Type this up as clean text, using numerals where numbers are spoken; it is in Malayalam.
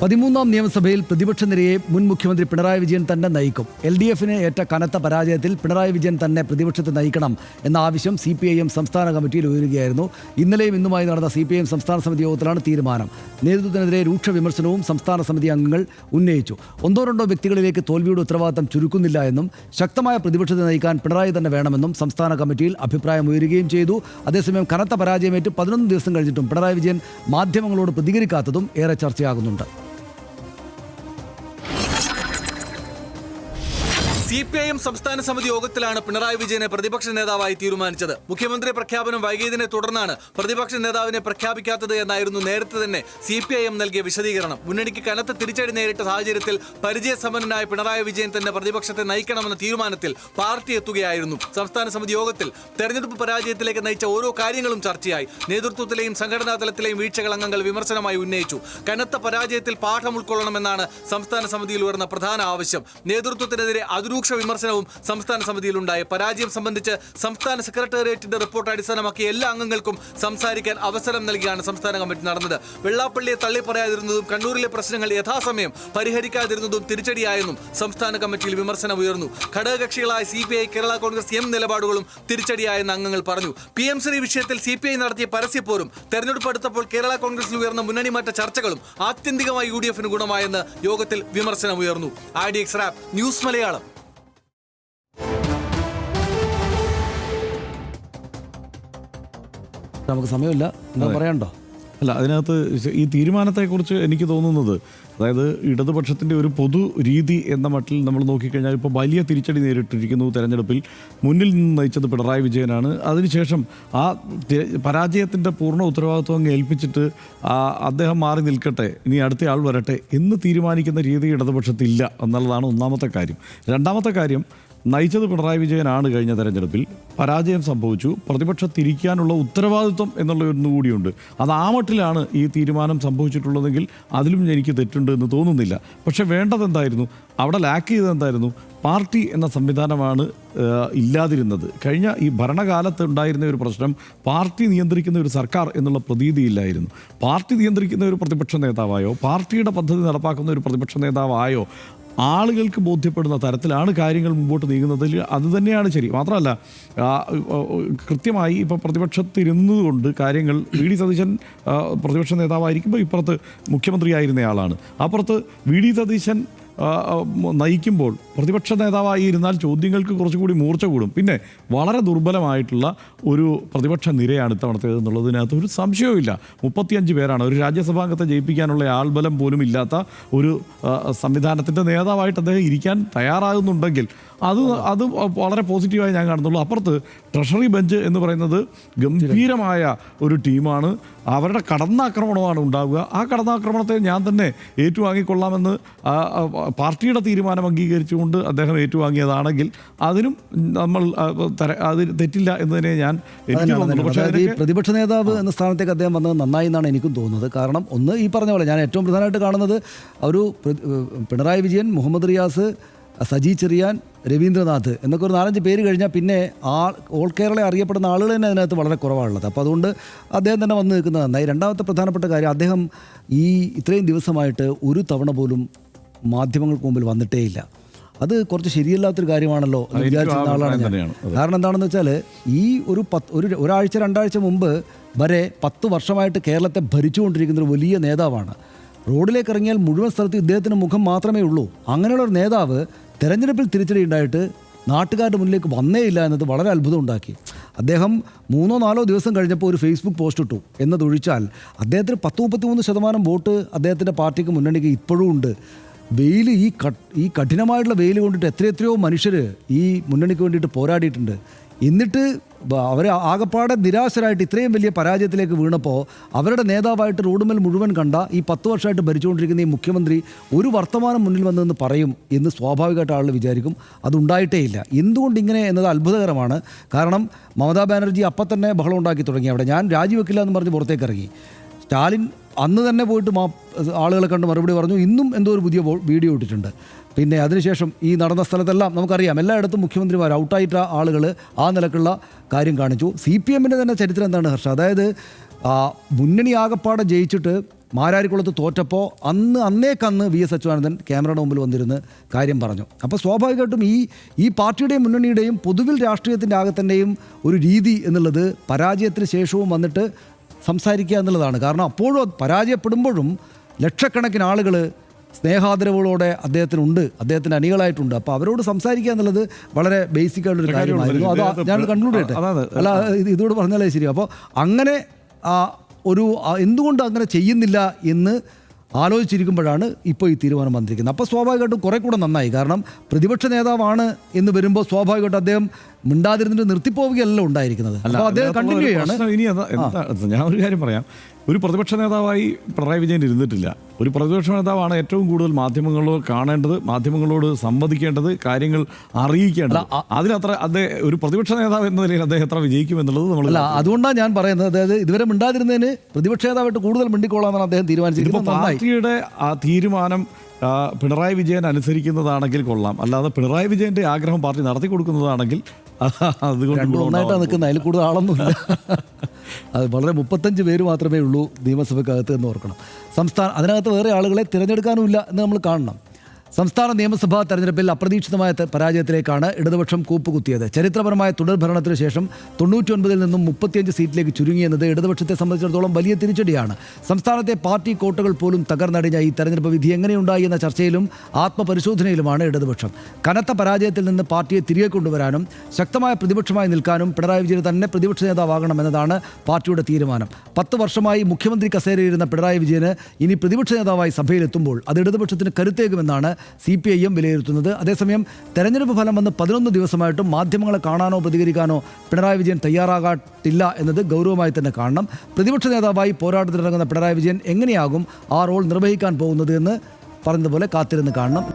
13ാം നിയമസഭയിൽ പ്രതിപക്ഷ നിരയെ മുൻ മുഖ്യമന്ത്രി പിണറായി വിജയൻ തന്നെ നയിക്കും. LDFന് ഏറ്റ കനത്ത പരാജയത്തിൽ പിണറായി വിജയൻ തന്നെ പ്രതിപക്ഷത്തെ നയിക്കണം എന്ന ആവശ്യം CPIM സംസ്ഥാന കമ്മിറ്റിയിൽ ഉയരുകയായിരുന്നു. ഇന്നലെയും ഇന്നുമായി നടന്ന CPIM സംസ്ഥാന സമിതി യോഗത്തിലാണ് തീരുമാനം. നേതൃത്വത്തിനെതിരെ രൂക്ഷ വിമർശനവും സംസ്ഥാന സമിതി അംഗങ്ങൾ ഉന്നയിച്ചു. ഒന്നോ രണ്ടോ വ്യക്തികളിലേക്ക് തോൽവിയുടെ ഉത്തരവാദിത്തം ചുരുക്കുന്നില്ല എന്നും ശക്തമായ പ്രതിപക്ഷത്തെ നയിക്കാൻ പിണറായി തന്നെ വേണമെന്നും സംസ്ഥാന കമ്മിറ്റിയിൽ അഭിപ്രായം ഉയരുകയും ചെയ്തു. അതേസമയം കനത്ത പരാജയമേറ്റ് 11 ദിവസം കഴിഞ്ഞിട്ടും പിണറായി വിജയൻ മാധ്യമങ്ങളോട് പ്രതികരിക്കാത്തതും ഏറെ ചർച്ചയാകുന്നുണ്ട്. CPIM സംസ്ഥാന സമിതി യോഗത്തിലാണ് പിണറായി വിജയനെ പ്രതിപക്ഷ നേതാവായി തീരുമാനിച്ചത്. മുഖ്യമന്ത്രി പ്രഖ്യാപനം വൈകിയതിനെ തുടർന്നാണ് പ്രതിപക്ഷ നേതാവിനെ പ്രഖ്യാപിക്കാത്തത് എന്നായിരുന്നു നേരത്തെ തന്നെ CPIM നൽകിയ വിശദീകരണം. മുന്നണിക്ക് കനത്ത തിരിച്ചടി നേരിട്ട സാഹചര്യത്തിൽ പരിചയസമ്പന്നനായ പിണറായി വിജയൻ തന്നെ പ്രതിപക്ഷത്തെ നയിക്കണമെന്ന തീരുമാനത്തിൽ പാർട്ടി എത്തുകയായിരുന്നു. സംസ്ഥാന സമിതി യോഗത്തിൽ തെരഞ്ഞെടുപ്പ് പരാജയത്തിലേക്ക് നയിച്ച ഓരോ കാര്യങ്ങളും ചർച്ചയായി. നേതൃത്വത്തിലെയും സംഘടനാ തലത്തിലെയും വീഴ്ചകൾ അംഗങ്ങൾ വിമർശനമായി ഉന്നയിച്ചു. കനത്ത പരാജയത്തിൽ പാഠം ഉൾക്കൊള്ളണമെന്നാണ് സംസ്ഥാന സമിതിയിൽ ഉയർന്ന പ്രധാന ആവശ്യം. നേതൃത്വത്തിനെതിരെ അതിരൂക്ഷ വിമർശനവും സംസ്ഥാന സമിതിയിലുണ്ടായി. പരാജയം സംബന്ധിച്ച് സംസ്ഥാന സെക്രട്ടേറിയറ്റിന്റെ റിപ്പോർട്ട് അടിസ്ഥാനമാക്കി എല്ലാ അംഗങ്ങൾക്കും സംസാരിക്കാൻ അവസരം നൽകിയാണ് സംസ്ഥാന കമ്മിറ്റി നടന്നത്. വെള്ളാപ്പള്ളിയെ തള്ളിപ്പറയാതിരുന്നതും കണ്ണൂരിലെ പ്രശ്നങ്ങൾ യഥാസമയം പരിഹരിക്കാതിരുന്നതും തിരിച്ചടിയായെന്നും സംസ്ഥാന കമ്മിറ്റിയിൽ വിമർശനം ഉയർന്നു. ഘടകകക്ഷികളായ CPI, കേരള കോൺഗ്രസ് M നിലപാടുകളും തിരിച്ചടിയായെന്ന് അംഗങ്ങൾ പറഞ്ഞു. PM ശ്രീ വിഷയത്തിൽ CPI നടത്തിയ പരസ്യപ്പോരും തെരഞ്ഞെടുപ്പ് അടുത്തപ്പോൾ കേരള കോൺഗ്രസിൽ ഉയർന്ന മുന്നണി മാറ്റ ചർച്ചകളും ആത്യന്തികമായി UDFന് ഗുണമായെന്ന് യോഗത്തിൽ വിമർശനം ഉയർന്നു. IDX rap news Malayalam. നമുക്ക് സമയമില്ല, എന്താ പറയണ്ടോ? അല്ല, അതിനകത്ത് ഈ തീരുമാനത്തെക്കുറിച്ച് എനിക്ക് തോന്നുന്നത്, അതായത് ഇടതുപക്ഷത്തിൻ്റെ ഒരു പൊതു രീതി എന്ന മട്ടിൽ നമ്മൾ നോക്കിക്കഴിഞ്ഞാൽ ഇപ്പോൾ വലിയ തിരിച്ചടി നേരിട്ടിരിക്കുന്നു. തെരഞ്ഞെടുപ്പിൽ മുന്നിൽ നിന്ന് നയിച്ചത് പിണറായി വിജയനാണ്. അതിനുശേഷം ആ പരാജയത്തിൻ്റെ പൂർണ്ണ ഉത്തരവാദിത്വം അങ്ങ് ഏൽപ്പിച്ചിട്ട് അദ്ദേഹം മാറി നിൽക്കട്ടെ, ഇനി അടുത്ത ആൾ വരട്ടെ എന്ന് തീരുമാനിക്കുന്ന രീതി ഇടതുപക്ഷത്തില്ല എന്നുള്ളതാണ് ഒന്നാമത്തെ കാര്യം. രണ്ടാമത്തെ കാര്യം, നയിച്ചത് പിണറായി വിജയനാണ്. കഴിഞ്ഞ തെരഞ്ഞെടുപ്പിൽ പരാജയം സംഭവിച്ചു. പ്രതിപക്ഷത്തിരിക്കാനുള്ള ഉത്തരവാദിത്വം എന്നുള്ള ഒന്നുകൂടിയുണ്ട്. അത് ആ മട്ടിലാണ് ഈ തീരുമാനം സംഭവിച്ചിട്ടുള്ളതെങ്കിൽ അതിലും എനിക്ക് തെറ്റുണ്ട് എന്ന് തോന്നുന്നില്ല. പക്ഷേ വേണ്ടതെന്തായിരുന്നു, അവിടെ ലാക്ക് ചെയ്തതെന്തായിരുന്നു? പാർട്ടി എന്ന സംവിധാനമാണ് ഇല്ലാതിരുന്നത്. കഴിഞ്ഞ ഈ ഭരണകാലത്ത് ഉണ്ടായിരുന്ന ഒരു പ്രശ്നം, പാർട്ടി നിയന്ത്രിക്കുന്ന ഒരു സർക്കാർ എന്നുള്ള പ്രതീതിയില്ലായിരുന്നു. പാർട്ടി നിയന്ത്രിക്കുന്ന ഒരു പ്രതിപക്ഷ നേതാവായോ പാർട്ടിയുടെ പദ്ധതി നടപ്പാക്കുന്ന ഒരു പ്രതിപക്ഷ നേതാവായോ ആളുകൾക്ക് ബോധ്യപ്പെടുന്ന തരത്തിലാണ് കാര്യങ്ങൾ മുമ്പോട്ട് നീങ്ങുന്നതിൽ അത് തന്നെയാണ് ശരി. മാത്രമല്ല, കൃത്യമായി ഇപ്പോൾ പ്രതിപക്ഷത്തിരുന്നതുകൊണ്ട് കാര്യങ്ങൾ VD സതീശൻ പ്രതിപക്ഷ നേതാവായിരിക്കുമ്പോൾ ഇപ്പുറത്ത് മുഖ്യമന്ത്രിയായിരുന്നയാളാണ്. അപ്പുറത്ത് VD സതീശൻ നയിക്കുമ്പോൾ പ്രതിപക്ഷ നേതാവായി ഇരുന്നാൽ ചോദ്യങ്ങൾക്ക് കുറച്ചുകൂടി മൂർച്ച കൂടും. പിന്നെ വളരെ ദുർബലമായിട്ടുള്ള ഒരു പ്രതിപക്ഷ നിരയാണ് ഇത്തവണത്തേത് എന്നുള്ളതിനകത്ത് ഒരു സംശയവുമില്ല. 35 പേരാണ്. ഒരു രാജ്യസഭാംഗത്തെ ജയിപ്പിക്കാനുള്ള ആൾബലം പോലും ഇല്ലാത്ത ഒരു സംവിധാനത്തിൻ്റെ നേതാവായിട്ട് അദ്ദേഹം ഇരിക്കാൻ തയ്യാറാകുന്നുണ്ടെങ്കിൽ അത് വളരെ പോസിറ്റീവായി ഞാൻ കാണുന്നുള്ളൂ. അപ്പുറത്ത് ട്രഷറി ബെഞ്ച് എന്ന് പറയുന്നത് ഗംഭീരമായ ഒരു ടീമാണ്. അവരുടെ കടന്നാക്രമണമാണ് ഉണ്ടാവുക. ആ കടന്നാക്രമണത്തെ ഞാൻ തന്നെ ഏറ്റുവാങ്ങിക്കൊള്ളാമെന്ന് പാർട്ടിയുടെ തീരുമാനം അംഗീകരിച്ചുകൊണ്ട് അദ്ദേഹം ഏറ്റുവാങ്ങിയതാണെങ്കിൽ അതിനും നമ്മൾ അത് തെറ്റില്ല എന്ന് തന്നെ എനിക്ക് തോന്നുന്നു. പക്ഷേ ഈ പ്രതിപക്ഷ നേതാവ് എന്ന സ്ഥാനത്തേക്ക് അദ്ദേഹം വന്നത് നന്നായി എന്നാണ് എനിക്കും തോന്നുന്നത്. കാരണം ഒന്ന്, ഈ പറഞ്ഞ പോലെ ഞാൻ ഏറ്റവും പ്രധാനമായിട്ട് കാണുന്നത് ഒരു പിണറായി വിജയൻ, മുഹമ്മദ് റിയാസ്, സജി ചെറിയാൻ, രവീന്ദ്രനാഥ് എന്നൊക്കെ ഒരു 4-5 പേര് കഴിഞ്ഞാൽ പിന്നെ ഓൾ കേരള അറിയപ്പെടുന്ന ആളുകൾ തന്നെ അതിനകത്ത് വളരെ കുറവാണുള്ളത്. അപ്പോൾ അതുകൊണ്ട് അദ്ദേഹം തന്നെ വന്ന് നിൽക്കുന്നത് നന്നായി. രണ്ടാമത്തെ പ്രധാനപ്പെട്ട കാര്യം, അദ്ദേഹം ഈ ഇത്രയും ദിവസമായിട്ട് ഒരു തവണ പോലും മാധ്യമങ്ങൾക്ക് മുമ്പിൽ വന്നിട്ടേയില്ല. അത് കുറച്ച് ശരിയല്ലാത്തൊരു കാര്യമാണല്ലോ എന്ന് വിചാരിച്ചിരുന്ന ആളാണ് ഞാൻ. കാരണം എന്താണെന്ന് വെച്ചാൽ ഈ ഒരാഴ്ച 2 ആഴ്ച മുമ്പ് വരെ 10 വർഷമായിട്ട് കേരളത്തെ ഭരിച്ചുകൊണ്ടിരിക്കുന്ന ഒരു വലിയ നേതാവാണ്. റോഡിലേക്ക് ഇറങ്ങിയാൽ മുഴുവൻ സ്ഥലത്തും ഇദ്ദേഹത്തിൻ്റെ മുഖം മാത്രമേ ഉള്ളൂ. അങ്ങനെയുള്ള ഒരു നേതാവ് തെരഞ്ഞെടുപ്പിൽ തിരിച്ചടി ഉണ്ടായിട്ട് നാട്ടുകാരുടെ മുന്നിലേക്ക് വന്നേയില്ല എന്നത് വളരെ അത്ഭുതം ഉണ്ടാക്കി. അദ്ദേഹം 3-4 ദിവസം കഴിഞ്ഞപ്പോൾ ഒരു ഫേസ്ബുക്ക് പോസ്റ്റ് ഇട്ടു എന്നതൊഴിച്ചാൽ അദ്ദേഹത്തിന് 10-33% വോട്ട് അദ്ദേഹത്തിൻ്റെ പാർട്ടിക്ക് മുന്നണിക്ക് ഇപ്പോഴും ഉണ്ട്. വെയിൽ, ഈ കഠിനമായിട്ടുള്ള വെയിൽ കൊണ്ടിട്ട് എത്രയോ മനുഷ്യർ ഈ മുന്നണിക്ക് വേണ്ടിയിട്ട് പോരാടിയിട്ടുണ്ട്. എന്നിട്ട് അവർ ആകപ്പാടെ നിരാശരായിട്ട് ഇത്രയും വലിയ പരാജയത്തിലേക്ക് വീണപ്പോൾ അവരുടെ നേതാവായിട്ട് റോഡുമേൽ മുഴുവൻ കണ്ട ഈ 10 വർഷമായിട്ട് ഭരിച്ചുകൊണ്ടിരിക്കുന്ന ഈ മുഖ്യമന്ത്രി ഒരു വർത്തമാനം മുന്നിൽ വന്നെന്ന് പറയും എന്ന് സ്വാഭാവികമായിട്ട് ആളുകൾ വിചാരിക്കും. അതുണ്ടായിട്ടേ ഇല്ല. എന്തുകൊണ്ട് ഇങ്ങനെ എന്നത് അത്ഭുതകരമാണ്. കാരണം മമതാ ബാനർജി അപ്പം തന്നെ ബഹളം ഉണ്ടാക്കി തുടങ്ങി. അവിടെ ഞാൻ രാജിവെക്കില്ല എന്ന് പറഞ്ഞ് പുറത്തേക്ക് ഇറങ്ങി. സ്റ്റാലിൻ അന്ന് തന്നെ പോയിട്ട് ആളുകളെ കണ്ട് മറുപടി പറഞ്ഞു. ഇന്നും എന്തോ ഒരു പുതിയ വീഡിയോ ഇട്ടിട്ടുണ്ട്. പിന്നെ അതിനുശേഷം ഈ നടന്ന സ്ഥലത്തെല്ലാം നമുക്കറിയാം, എല്ലായിടത്തും മുഖ്യമന്ത്രിമാർ ഔട്ടായിട്ട ആളുകൾ ആ നിലക്കുള്ള കാര്യം കാണിച്ചു. CPMൻ്റെ തന്നെ ചരിത്രം എന്താണ് ഹർഷ? അതായത് മുന്നണി ആകപ്പാടെ ജയിച്ചിട്ട് മാരാരിക്കുളത്ത് തോറ്റപ്പോൾ അന്നേക്കന്ന് വി.എസ്. അച്യുതാനന്ദൻ ക്യാമറയുടെ മുമ്പിൽ വന്നിരുന്ന് കാര്യം പറഞ്ഞു. അപ്പോൾ സ്വാഭാവികമായിട്ടും ഈ പാർട്ടിയുടെയും മുന്നണിയുടെയും പൊതുവിൽ രാഷ്ട്രീയത്തിൻ്റെ ആകത്തന്നെയും ഒരു രീതി എന്നുള്ളത് പരാജയത്തിന് ശേഷവും വന്നിട്ട് സംസാരിക്കുക എന്നുള്ളതാണ്. കാരണം അപ്പോഴും പരാജയപ്പെടുമ്പോഴും ലക്ഷക്കണക്കിന് ആളുകൾ സ്നേഹാദരവുകളോടെ അദ്ദേഹത്തിനുണ്ട്, അദ്ദേഹത്തിൻ്റെ അണികളായിട്ടുണ്ട്. അപ്പോൾ അവരോട് സംസാരിക്കുക എന്നുള്ളത് വളരെ ബേസിക് ആയിട്ടുള്ളൊരു കാര്യമായിരുന്നു. അത് ഞാൻ കൺക്ലൂഡ് ചെയ്യട്ടെ, അല്ല ഇതോട് പറഞ്ഞാലേ ശരി. അപ്പോൾ അങ്ങനെ എന്തുകൊണ്ട് അങ്ങനെ ചെയ്യുന്നില്ല എന്ന് ആലോചിച്ചിരിക്കുമ്പോഴാണ് ഇപ്പോൾ ഈ തീരുമാനം വന്നിരിക്കുന്നത്. അപ്പോൾ സ്വാഭാവികമായിട്ടും കുറെ കൂടെ നന്നായി. കാരണം പ്രതിപക്ഷ നേതാവാണ് എന്ന് വരുമ്പോൾ സ്വാഭാവികമായിട്ടും അദ്ദേഹം മിണ്ടാതിരുന്നിട്ട് നിർത്തിപ്പോവുകയല്ല ഉണ്ടായിരിക്കുന്നത്. അപ്പോൾ അദ്ദേഹം കണ്ടിന്യൂ ചെയ്യാണ്. ഞാൻ ഒരു കാര്യം പറയാം, ഒരു പ്രതിപക്ഷ നേതാവായി പിണറായി വിജയൻ ഇരുന്നിട്ടില്ല. ഒരു പ്രതിപക്ഷ നേതാവാണ് ഏറ്റവും കൂടുതൽ മാധ്യമങ്ങളോട് കാണേണ്ടത്, മാധ്യമങ്ങളോട് സംവദിക്കേണ്ടത്, കാര്യങ്ങൾ അറിയിക്കേണ്ടത്. അതിനത്ര അദ്ദേഹം ഒരു പ്രതിപക്ഷ നേതാവ് എന്ന നിലയിൽ അദ്ദേഹം എത്ര വിജയിക്കുമെന്നുള്ളത് നമ്മൾ അതുകൊണ്ടാണ് ഞാൻ പറയുന്നത്. അതായത് ഇതുവരെ മിണ്ടാതിരുന്നതിന് പ്രതിപക്ഷ നേതാവായിട്ട് കൂടുതൽ മിണ്ടിക്കോളാമെന്നാണ് അദ്ദേഹം തീരുമാനിച്ചിരിക്കുന്നത്. പാർട്ടിയുടെ ആ തീരുമാനം പിണറായി വിജയൻ അനുസരിക്കുന്നതാണെങ്കിൽ കൊള്ളാം, അല്ലാതെ പിണറായി വിജയന്റെ ആഗ്രഹം പാർട്ടി നടത്തി കൊടുക്കുന്നതാണെങ്കിൽ അതുകൊണ്ട് ഒന്നായിട്ടാണ് നിൽക്കുന്നത്. അതിൽ കൂടുതൽ ആളൊന്നുമില്ല. അത് വളരെ 35 പേര് മാത്രമേ ഉള്ളൂ നിയമസഭയ്ക്കകത്ത് എന്ന് ഓർക്കണം. അതിനകത്ത് വേറെ ആളുകളെ തിരഞ്ഞെടുക്കാനുമില്ല എന്ന് നമ്മൾ കാണണം. സംസ്ഥാന നിയമസഭാ തെരഞ്ഞെടുപ്പിൽ അപ്രതീക്ഷിതമായ പരാജയത്തിലേക്കാണ് ഇടതുപക്ഷം കൂപ്പുകുത്തിയത്. ചരിത്രപരമായ തുടർഭരണത്തിന് ശേഷം 99 നിന്നും 35 സീറ്റിലേക്ക് ചുരുങ്ങിയെന്നത് ഇടതുപക്ഷത്തെ സംബന്ധിച്ചിടത്തോളം വലിയ തിരിച്ചടിയാണ്. സംസ്ഥാനത്തെ പാർട്ടി കോട്ടകൾ പോലും തകർന്നടിഞ്ഞ ഈ തെരഞ്ഞെടുപ്പ് വിധി എങ്ങനെയുണ്ടായി എന്ന ചർച്ചയിലും ആത്മപരിശോധനയിലുമാണ് ഇടതുപക്ഷം. കനത്ത പരാജയത്തിൽ നിന്ന് പാർട്ടിയെ തിരികെ കൊണ്ടുവരാനും ശക്തമായ പ്രതിപക്ഷമായി നിൽക്കാനും പിണറായി വിജയൻ തന്നെ പ്രതിപക്ഷ നേതാവാകണമെന്നതാണ് പാർട്ടിയുടെ തീരുമാനം. 10 വർഷമായി മുഖ്യമന്ത്രി കസേരയിരുന്ന പിണറായി വിജയന് ഇനി പ്രതിപക്ഷ നേതാവായി സഭയിലെത്തുമ്പോൾ അത് ഇടതുപക്ഷത്തിന് കരുത്തേകുമെന്നാണ് CPIM വിലയിരുത്തുന്നത്. അതേസമയം തെരഞ്ഞെടുപ്പ് ഫലം വന്ന് 11 ദിവസമായിട്ടും മാധ്യമങ്ങളെ കാണാനോ പ്രതികരിക്കാനോ പിണറായി വിജയൻ തയ്യാറാകാട്ടില്ല എന്നത് ഗൗരവമായി തന്നെ കാണണം. പ്രതിപക്ഷ നേതാവായി പോരാട്ടത്തിനിറങ്ങുന്ന പിണറായി വിജയൻ എങ്ങനെയാകും ആ റോൾ നിർവഹിക്കാൻ പോകുന്നത് എന്ന് പറഞ്ഞതുപോലെ കാത്തിരുന്ന് കാണണം.